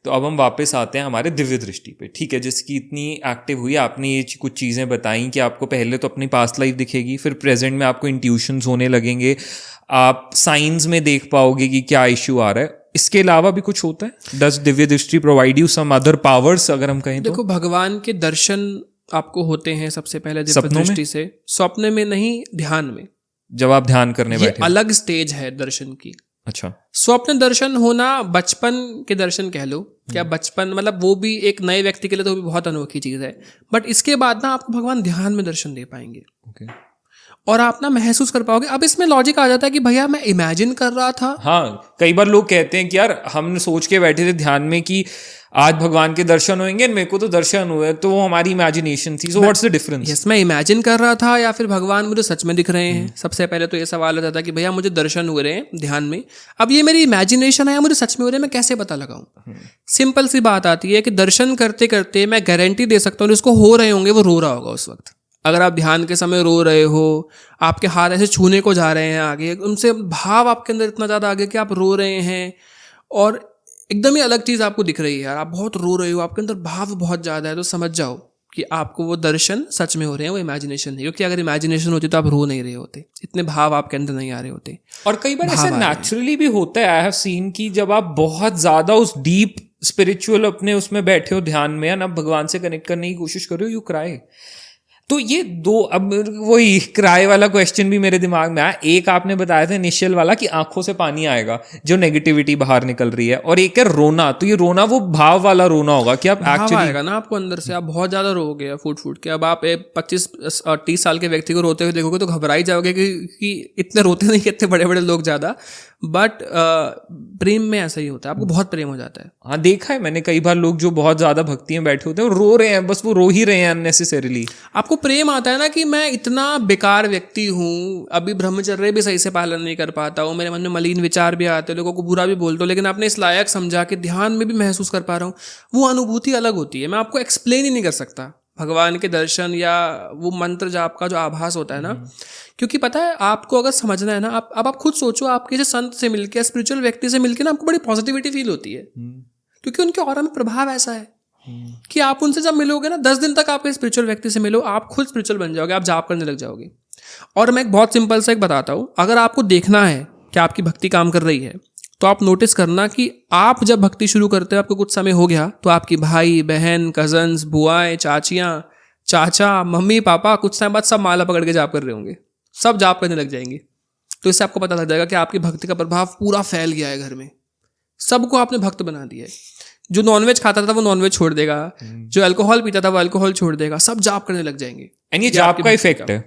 तो अब हम वापस आते हैं हमारे दिव्य दृष्टि पे, ठीक है, जिसकी इतनी एक्टिव हुई, आपने ये कुछ चीज़ें बताई कि आपको पहले तो अपनी पास्ट लाइफ दिखेगी, फिर प्रेजेंट में आपको इंट्यूशंस होने लगेंगे, आप साइंस में देख पाओगे कि क्या इश्यू आ रहा है। इसके अलावा भी कुछ होता है? डज दिव्य दृष्टि provide you some other powers, अगर हम कहें तो? देखो, भगवान के दर्शन आपको होते हैं सबसे पहले दिव्य दृष्टि से। स्वप्न में नहीं, ध्यान में, जब आप ध्यान करने बैठे। ये अलग स्टेज है दर्शन की। अच्छा। स्वप्न दर्शन होना बचपन के दर्शन कह लो, क्या बचपन मतलब वो भी एक नए व्यक्ति के लिए तो भी बहुत अनोखी चीज है। बट इसके बाद ना आपको भगवान ध्यान में दर्शन दे पाएंगे। ओके। और आप ना महसूस कर पाओगे। अब इसमें लॉजिक आ जाता है कि भैया मैं इमेजिन कर रहा था। हाँ, कई बार लोग कहते हैं कि यार हम सोच के बैठे थे ध्यान में कि आज भगवान के दर्शन होंगे, मेरे को तो दर्शन हुए, तो वो हमारी इमेजिनेशन थी। So what's the difference? Yes, मैं इमेजिन कर रहा था या फिर भगवान मुझे सच में दिख रहे हैं। सबसे पहले तो ये सवाल होता था कि भैया मुझे दर्शन हो रहे हैं ध्यान में, अब ये मेरी इमेजिनेशन है या मुझे सच में हो रहे हैं, मैं कैसे पता लगाऊं? सिंपल सी बात आती है कि दर्शन करते करते मैं गारंटी दे सकता हूँ जिसको हो रहे होंगे वो रो रहा होगा उस वक्त। अगर आप ध्यान के समय रो रहे हो, आपके हाथ ऐसे छूने को जा रहे हैं आगे, उनसे भाव आपके अंदर इतना ज़्यादा आगे कि आप रो रहे हैं और एकदम ही अलग चीज़ आपको दिख रही है यार, आप बहुत रो रहे हो, आपके अंदर भाव बहुत ज़्यादा है, तो समझ जाओ कि आपको वो दर्शन सच में हो रहे हैं, वो इमेजिनेशन नहीं। क्योंकि अगर इमेजिनेशन होती तो आप रो नहीं रहे होते, इतने भाव आपके अंदर नहीं आ रहे होते। और कई बार ऐसा नेचुरली भी होता है, आई हैव सीन कि जब आप बहुत ज़्यादा उस डीप स्पिरिचुअल अपने उसमें बैठे हो ध्यान में, या ना भगवान से कनेक्ट करने की कोशिश कर रहे हो, यू क्राई। तो ये दो, अब वही क्राई वाला क्वेश्चन भी मेरे दिमाग में आया। एक आपने बताया था इनिशियल वाला कि आंखों से पानी आएगा, जो नेगेटिविटी बाहर निकल रही है, और एक है रोना। तो ये रोना वो भाव वाला रोना होगा कि आप एक्चुअली आएगा ना आपको अंदर से, आप बहुत ज्यादा रोगे फूट फूट के। अब आप 25-30 साल के व्यक्ति को रोते हुए देखोगे तो घबरा ही जाओगे कि इतने रोते नहीं, इतने बड़े बड़े लोग ज्यादा। बट प्रेम में ऐसा ही होता है, आपको बहुत प्रेम हो जाता है। हाँ, देखा है मैंने कई बार लोग जो बहुत ज्यादा भक्ति में बैठे होते हैं, वो रो रहे हैं, बस वो रो ही रहे हैं अननेसेसरीली। आपको प्रेम आता है ना कि मैं इतना बेकार व्यक्ति हूँ, अभी ब्रह्मचर्य भी सही से पालन नहीं कर पाता हूँ, मेरे मन में मलिन विचार भी आते हैं, लोगों को बुरा भी बोलते हो, लेकिन आपने इस लायक समझा कि ध्यान में भी महसूस कर पा रहा हूँ। वो अनुभूति अलग होती है, मैं आपको एक्सप्लेन ही नहीं कर सकता। भगवान के दर्शन या वो मंत्र जाप का जो आभास होता है ना, क्योंकि पता है आपको अगर समझना है ना, आप खुद सोचो, आप किसी संत से मिलके, स्पिरिचुअल व्यक्ति से मिलके ना आपको बड़ी पॉजिटिविटी फील होती है, क्योंकि उनके ऑरा में प्रभाव ऐसा है कि आप उनसे जब मिलोगे ना, 10 दिन तक आप एक स्पिरिचुअल व्यक्ति से मिलो, आप खुद स्पिरिचुअल बन जाओगे, आप जाप करने लग जाओगे। और मैं एक बहुत सिंपल सा एक बताता हूँ, अगर आपको देखना है कि आपकी भक्ति काम कर रही है, तो आप नोटिस करना कि आप जब भक्ति शुरू करते हो, आपको कुछ समय हो गया, तो आपकी भाई बहन, कजन्स, बुआएं, चाचियाँ, चाचा, मम्मी, पापा कुछ टाइम बाद सब माला पकड़ के जाप कर रहे होंगे, सब जाप करने लग जाएंगे। तो इससे आपको पता लग जाएगा कि आपकी भक्ति का प्रभाव पूरा फैल गया है घर में, सबको आपने भक्त बना दिया है। जो नॉनवेज खाता था वो नॉनवेज छोड़ देगा, जो अल्कोहल पीता था वो अल्कोहल छोड़ देगा, सब जाप करने लग जाएंगे। एंड ये जाप का इफेक्ट है,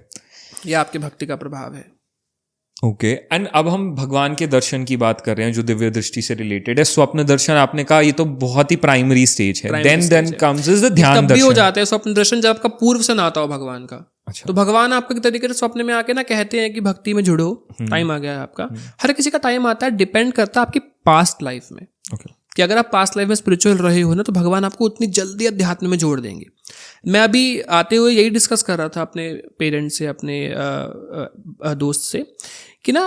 ये आपकी भक्ति का प्रभाव है। ओके। एंड अब हम भगवान के दर्शन की बात कर रहे हैं जो दिव्य दृष्टि से रिलेटेड है। स्वप्न दर्शन आपने कहा ये तो बहुत ही प्राइमरी स्टेज है, देन कम्स इज द ध्यान दर्शन। हो जाता है स्वप्न दर्शन जब आपका पूर्व से नाता हो भगवान का। अच्छा। तो भगवान आपको एक तरीके से स्वप्न में आके ना कहते हैं कि भक्ति में जुड़ो, टाइम आ गया है आपका। हर किसी का टाइम आता है, डिपेंड करता है आपकी पास्ट लाइफ में। कि अगर आप पास्ट लाइफ में स्पिरिचुअल रहे हो ना, तो भगवान आपको उतनी जल्दी अध्यात्म में जोड़ देंगे। मैं अभी आते हुए यही डिस्कस कर रहा था अपने पेरेंट्स से, अपने दोस्त से, कि ना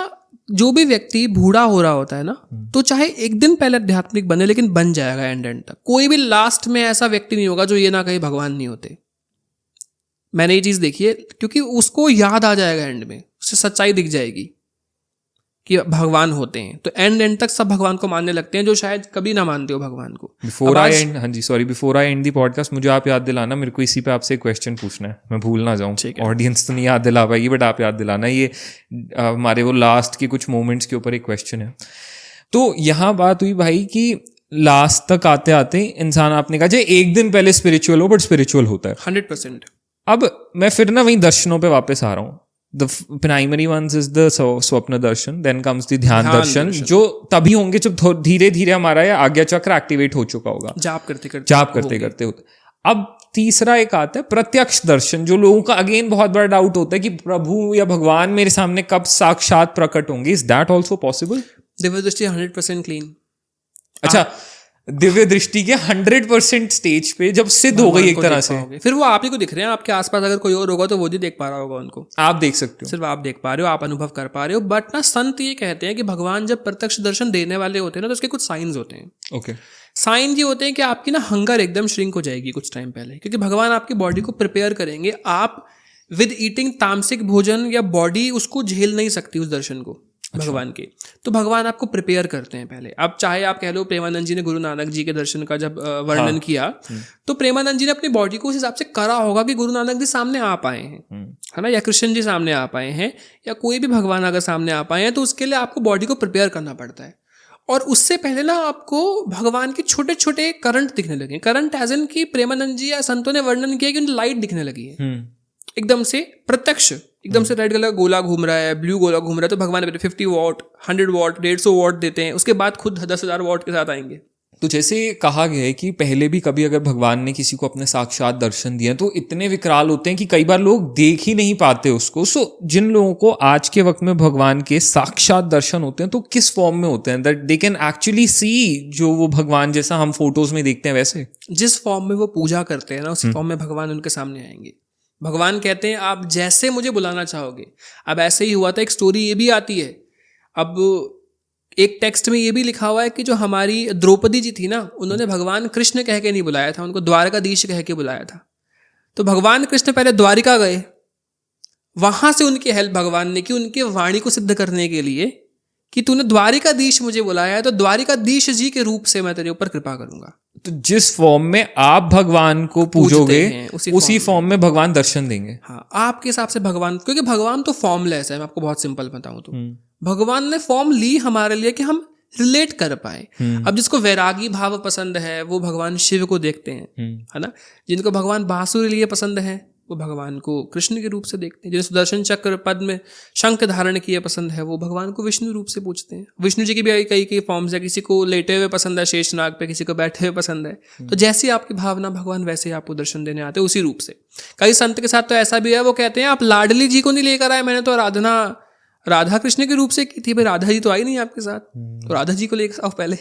जो भी व्यक्ति बूढ़ा हो रहा होता है ना, तो चाहे एक दिन पहले आध्यात्मिक बने, लेकिन बन जाएगा एंड तक। कोई भी लास्ट में ऐसा व्यक्ति नहीं होगा जो ये ना कहे भगवान नहीं होते। मैंने ये चीज़ देखी है, क्योंकि उसको याद आ जाएगा एंड में, उससे सच्चाई दिख जाएगी कि भगवान होते हैं। तो एंड तक सब भगवान को मानने लगते हैं जो शायद कभी ना मानते हो भगवान को। Before I and the podcast, मुझे आप याद दिलाना, मेरे को इसी पे आपसे एक क्वेश्चन पूछना है, मैं भूल ना जाऊं। ऑडियंस तो नहीं याद दिला पाएगी, बट आप याद दिलाना। ये हमारे वो लास्ट के कुछ मोमेंट्स के ऊपर एक क्वेश्चन है। तो यहाँ बात हुई भाई कि लास्ट तक आते आते इंसान, आपने कहा जो एक दिन पहले स्पिरिचुअल हो, बट स्पिरिचुअल होता है 100%। अब मैं फिर ना वही दर्शनों पे वापस आ रहा हूँ। The primary ones is the स्वप्न दर्शन, then comes the ध्यान दर्शन, जो तभी होंगे जब धीरे धीरे हमारा ये आज्ञा चक्र एक्टिवेट हो चुका होगा, जाप करते करते होता। अब तीसरा एक आता है प्रत्यक्ष दर्शन, जो लोगों का अगेन बहुत बड़ा डाउट होता है कि प्रभु या भगवान मेरे सामने कब साक्षात प्रकट होंगे। Is that also possible? Divya दृष्टि 100% क्लीन। अच्छा, दिव्य दृष्टि के 100% स्टेज पे जब सिद्ध हो गई एक तरह से, फिर वो आप ही को दिख रहे हैं, आपके आसपास अगर कोई और होगा तो वो भी देख पा रहा होगा उनको, आप देख सकते हो, सिर्फ आप देख पा रहे हो, आप अनुभव कर पा रहे हो। बट ना संत ये कहते हैं कि भगवान जब प्रत्यक्ष दर्शन देने वाले होते हैं ना तो उसके कुछ साइंस होते हैं। ओके, साइन ये होते हैं कि आपकी ना हंगर एकदम श्रिंक हो जाएगी कुछ टाइम पहले, क्योंकि भगवान आपकी बॉडी को प्रिपेयर करेंगे। आप विद ईटिंग तामसिक भोजन या बॉडी उसको झेल नहीं सकती उस दर्शन को भगवान के, तो भगवान आपको प्रिपेयर करते हैं पहले। अब चाहे आप कह लो प्रेमानंद जी ने गुरु नानक जी के दर्शन का जब वर्णन किया तो प्रेमानंद जी ने अपनी बॉडी को उस हिसाब से करा होगा कि गुरु नानक जी सामने आ पाए हैं, है ना, या कृष्ण जी सामने आ पाए हैं, या कोई भी भगवान अगर सामने आ पाए हैं, तो उसके लिए आपको बॉडी को प्रिपेयर करना पड़ता है। और उससे पहले ना आपको भगवान के छोटे छोटे करंट दिखने लगे। करंट एज इन की प्रेमानंद जी या संतों ने वर्णन किया कि उन्हें लाइट दिखने लगी है एकदम से प्रत्यक्ष, एकदम से रेड कलर गोला घूम रहा है, ब्लू गोला घूम रहा है, तो भगवान 50 वॉट 100 वॉट 150 वॉट देते हैं, उसके बाद खुद 10,000 वॉट के साथ आएंगे। तो जैसे कहा गया है कि पहले भी कभी अगर भगवान ने किसी को अपने साक्षात दर्शन दिए तो इतने विकराल होते हैं कि कई बार लोग देख ही नहीं पाते उसको। सो जिन लोगों को आज के वक्त में भगवान के साक्षात दर्शन होते हैं तो किस फॉर्म में होते हैं, that they can actually see जो वो भगवान जैसा हम फोटोज में देखते हैं वैसे? जिस फॉर्म में वो पूजा करते हैं ना उसी फॉर्म में भगवान उनके सामने आएंगे। भगवान कहते हैं आप जैसे मुझे बुलाना चाहोगे। अब ऐसे ही हुआ था, एक स्टोरी ये भी आती है। अब एक टेक्स्ट में ये भी लिखा हुआ है कि जो हमारी द्रौपदी जी थी ना, उन्होंने भगवान कृष्ण कह के नहीं बुलाया था, उनको द्वारकाधीश कह के बुलाया था। तो भगवान कृष्ण पहले द्वारिका गए, वहां से उनकी हेल्प भगवान ने की उनके वाणी को सिद्ध करने के लिए कि तूने द्वारिकाधीश मुझे बुलाया है तो द्वारिकाधीश जी के रूप से मैं तेरे ऊपर कृपा करूंगा। तो जिस फॉर्म में आप भगवान को पूजोगे उसी फॉर्म में भगवान दर्शन देंगे। हाँ, आपके हिसाब से भगवान, क्योंकि भगवान तो फॉर्मलेस है। मैं आपको बहुत सिंपल बताऊं तो भगवान ने फॉर्म ली हमारे लिए कि हम रिलेट कर पाए। अब जिसको वैरागी भाव पसंद है वो भगवान शिव को देखते हैं, है ना। जिनको भगवान बांसुरी लिए पसंद है वो भगवान को कृष्ण के रूप से देखते हैं। जिन्हें सुदर्शन चक्र पद में शंख धारण किए पसंद है वो भगवान को विष्णु रूप से पूछते हैं। विष्णु जी की भी कई फॉर्म्स है, किसी को लेटे हुए पसंद है शेषनाग पे, किसी को बैठे हुए पसंद है। तो जैसी आपकी भावना भगवान वैसे ही आपको दर्शन देने आते हैं उसी रूप से। कई संत के साथ तो ऐसा भी है, वो कहते हैं आप लाडली जी को नहीं लेकर आए, मैंने तो आराधना राधा कृष्ण के रूप से की थी, भाई राधा जी तो आई नहीं आपके साथ, तो राधा जी को लेकर आओ पहले।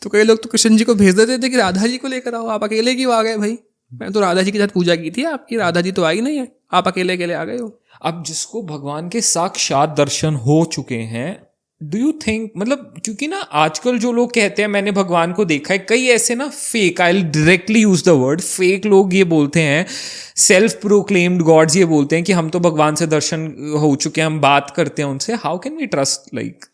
तो कई लोग तो कृष्ण जी को भेज देते थे कि राधा जी को लेकर आओ, आप अकेले क्यों आ गए भाई, मैं तो राधा जी के साथ पूजा की थी आपकी, राधा जी तो आई नहीं है, आप अकेले अकेले आ गए हो। अब जिसको भगवान के साक्षात दर्शन हो चुके हैं, डू यू थिंक, मतलब क्योंकि ना आजकल जो लोग कहते हैं मैंने भगवान को देखा है, कई ऐसे ना fake, I will directly use the word fake, लोग ये बोलते हैं, सेल्फ प्रोक्लेम्ड गॉड्स ये बोलते हैं कि हम तो भगवान से दर्शन हो चुके हैं, हम बात करते हैं उनसे, how can we trust? Like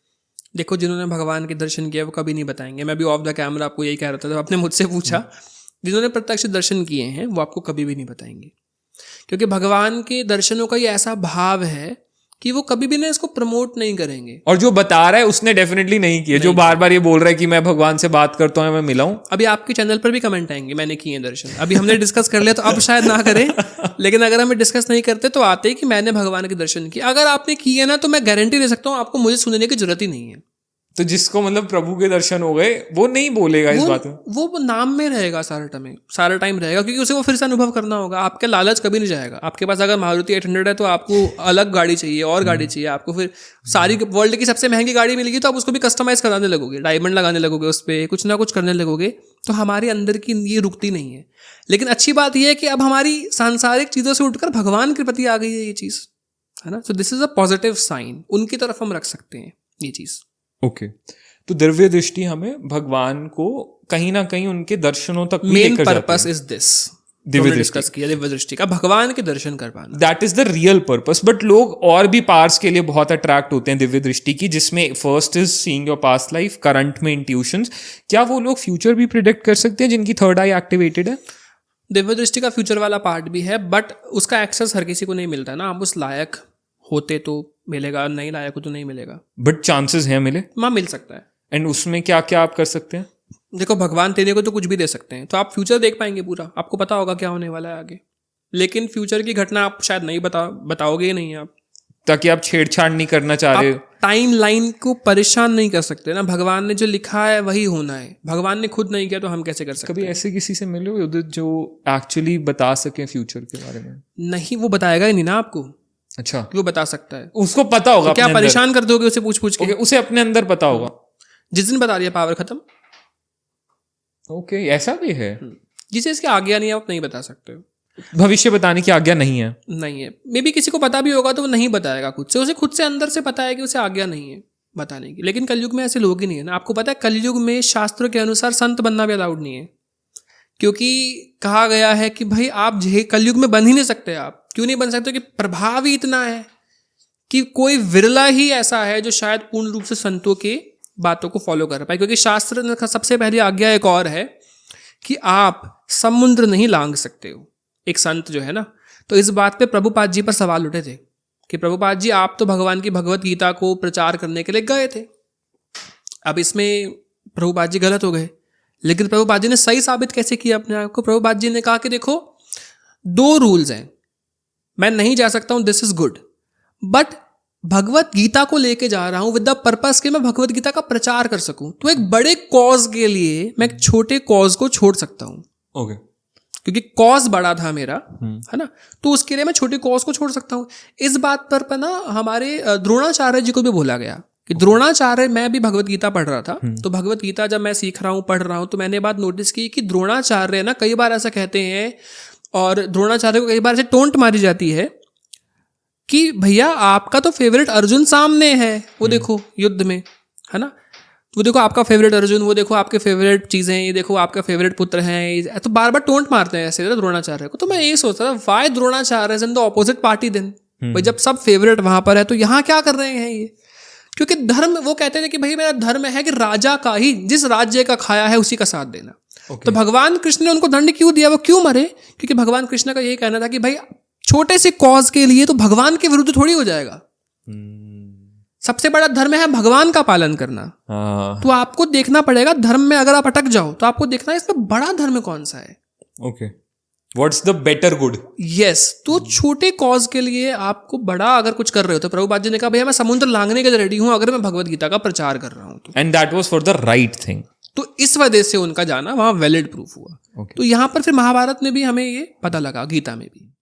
देखो, जिन्होंने भगवान के दर्शन किया वो कभी नहीं बताएंगे। मैं भी ऑफ द कैमरा आपको यही कह रहा था, जब आपने मुझसे पूछा, जिन्होंने प्रत्यक्ष दर्शन किए हैं वो आपको कभी भी नहीं बताएंगे, क्योंकि भगवान के दर्शनों का ये ऐसा भाव है कि वो कभी भी ना इसको प्रमोट नहीं करेंगे। और जो बता रहा है उसने डेफिनेटली नहीं किया, जो बार बार ये बोल रहा है कि मैं भगवान से बात करता हूँ, मैं मिला हूँ। अभी आपके चैनल पर भी कमेंट आएंगे मैंने किए दर्शन, अभी हमने डिस्कस कर लिया तो अब शायद ना करें, लेकिन अगर हमें डिस्कस नहीं करते तो आते कि मैंने भगवान के दर्शन किए। अगर आपने किए ना तो मैं गारंटी दे सकता हूँ आपको मुझे सुनने की जरूरत ही नहीं है। तो जिसको मतलब प्रभु के दर्शन हो गए वो नहीं बोलेगा इस बात में, वो नाम में रहेगा सारा टाइम रहेगा, क्योंकि उसे वो फिर से अनुभव करना होगा। आपका लालच कभी नहीं जाएगा। आपके पास अगर मारुति 800 है तो आपको अलग गाड़ी चाहिए और गाड़ी चाहिए आपको, फिर सारी वर्ल्ड की सबसे महंगी गाड़ी मिलेगी तो आप उसको भी कस्टमाइज कराने लगोगे, डायमंड लगाने लगोगे, उस पर कुछ ना कुछ करने लगोगे। तो हमारे अंदर की ये रुकती नहीं है। लेकिन अच्छी बात यह है कि अब हमारी सांसारिक चीज़ों से उठकर भगवान के प्रति आ गई है ये चीज़, है ना। So this is a positive sign, उनकी तरफ हम रख सकते हैं ये चीज़। ओके तो दिव्य दृष्टि हमें भगवान को कहीं ना कहीं उनके दर्शनों तक main purpose is this, Divya दृष्टि का भगवान के दर्शन कर पाना, that is the real purpose. But लोग और भी पार्ट्स के लिए बहुत अट्रैक्ट होते हैं दिव्य दृष्टि की, जिसमें first is seeing your past life, current में इंट्यूशंस। क्या वो लोग फ्यूचर भी प्रिडिक्ट कर सकते हैं जिनकी थर्ड आई एक्टिवेटेड है? दिव्य दृष्टि का फ्यूचर वाला पार्ट भी है, बट उसका एक्सेस हर किसी को नहीं मिलता ना। आप उस लायक होते तो मिलेगा, नहीं लायक हो तो नहीं मिलेगा, बट चांसेस है मिले, मां मिल सकता है। एंड उसमें क्या क्या आप कर सकते हैं? देखो, भगवान तेरे को तो कुछ भी दे सकते हैं, तो आप फ्यूचर देख पाएंगे पूरा, आपको पता होगा क्या होने वाला है आगे। लेकिन फ्यूचर की घटना आप शायद नहीं बताओगे ही नहीं आप, ताकि आप छेड़छाड़ नहीं करना चाह रहे। टाइम लाइन को परेशान नहीं कर सकते ना। भगवान ने जो लिखा है वही होना है, भगवान ने खुद नहीं किया तो हम कैसे कर सकते? कभी ऐसे किसी से मिले हो जो एक्चुअली बता सके फ्यूचर के बारे में? नहीं, वो बताएगा ही नहीं ना आपको। अच्छा, वो बता सकता है, उसको पता होगा, तो क्या परेशान कर दोगे उसे पूछ के? उसे अपने अंदर पता होगा। जिस दिन बता दिया पावर खत्म। ओके, ऐसा भी है। जिसे इसकी आज्ञा नहीं है आप नहीं बता सकते हो, भविष्य बताने की आज्ञा नहीं है। नहीं है। मे बी किसी को पता भी होगा तो वो नहीं बताएगा खुद से, उसे खुद से अंदर से पता है कि उसे आज्ञा नहीं है बताने की। लेकिन कलयुग में ऐसे लोग ही नहीं है ना। आपको पता है कलयुग में शास्त्रों के अनुसार संत बनना भी अलाउड नहीं है, क्योंकि कहा गया है कि भाई आप कलयुग में बन ही नहीं सकते। आप क्यों नहीं बन सकते? कि प्रभाव ही इतना है कि कोई विरला ही ऐसा है जो शायद पूर्ण रूप से संतों के बातों को फॉलो कर पाए। क्योंकि शास्त्र का सबसे पहली आज्ञा एक और है कि आप समुद्र नहीं लांघ सकते हो, एक संत जो है ना। तो इस बात पे प्रभुपाद जी पर सवाल उठे थे कि प्रभुपाद जी आप तो भगवान की भगवत गीता को प्रचार करने के लिए गए थे, अब इसमें प्रभुपाद जी गलत हो गए। लेकिन प्रभुपाद जी ने सही साबित कैसे किया अपने आप को? प्रभुपाद जी ने कहा कि देखो 2 रूल्स हैं, मैं नहीं जा सकता हूं, this is good, but Bhagavad Gita को लेके जा रहा हूं विद द पर्पस कि मैं भगवत गीता का प्रचार कर सकूं। तो एक बड़े कॉज के लिए मैं एक छोटे कॉज को छोड़ सकता हूं। ओके, क्योंकि कॉज बड़ा था मेरा, है ना, तो उसके लिए मैं छोटे कॉज को छोड़ सकता हूं। इस बात पर ना हमारे द्रोणाचार्य जी को भी बोला गया कि द्रोणाचार्य, मैं भी भगवत गीता पढ़ रहा था, तो भगवत गीता जब मैं सीख रहा हूँ पढ़ रहा हूँ तो मैंने बात नोटिस की कि द्रोणाचार्य ना कई बार ऐसा कहते हैं, और द्रोणाचार्य को कई बार ऐसे टोंट मारी जाती है कि भैया आपका तो फेवरेट अर्जुन सामने है, वो देखो युद्ध में, है ना, वो देखो आपका फेवरेट अर्जुन, वो देखो आपके फेवरेट चीजें, ये देखो आपका फेवरेट पुत्र है, तो बार बार टोंट मारते हैं ऐसे द्रोणाचार्य को। तो मैं ये सोचता था why Dronacharya is in the opposite party then. भाई जब सब फेवरेट वहां पर है तो यहाँ क्या कर रहे हैं ये? क्योंकि धर्म, वो कहते थे कि भाई मेरा धर्म है कि राजा का ही, जिस राज्य का खाया है उसी का साथ देना। तो भगवान कृष्ण ने उनको दंड क्यों दिया? वो क्यों मरे? क्योंकि भगवान कृष्ण का यही कहना था कि भाई छोटे से कॉज के लिए तो भगवान के विरुद्ध थोड़ी हो जाएगा। सबसे बड़ा धर्म है भगवान का पालन करना। तो आपको देखना पड़ेगा धर्म में, अगर आप अटक जाओ तो आपको देखना है इसमें बड़ा धर्म कौन सा है। Okay, what's the better good? Yes, तो छोटे कॉज के लिए आपको बड़ा अगर कुछ कर रहे हो तो प्रभुपाद जी ने कहा भैया मैं समुद्र लांघने के लिए रेडी हूं अगर मैं भगवत गीता का प्रचार कर रहा हूं तो। And that was for the right thing. तो इस वजह से उनका जाना वहां वैलिड प्रूफ हुआ। तो यहां पर फिर महाभारत में भी हमें ये पता लगा, गीता में भी।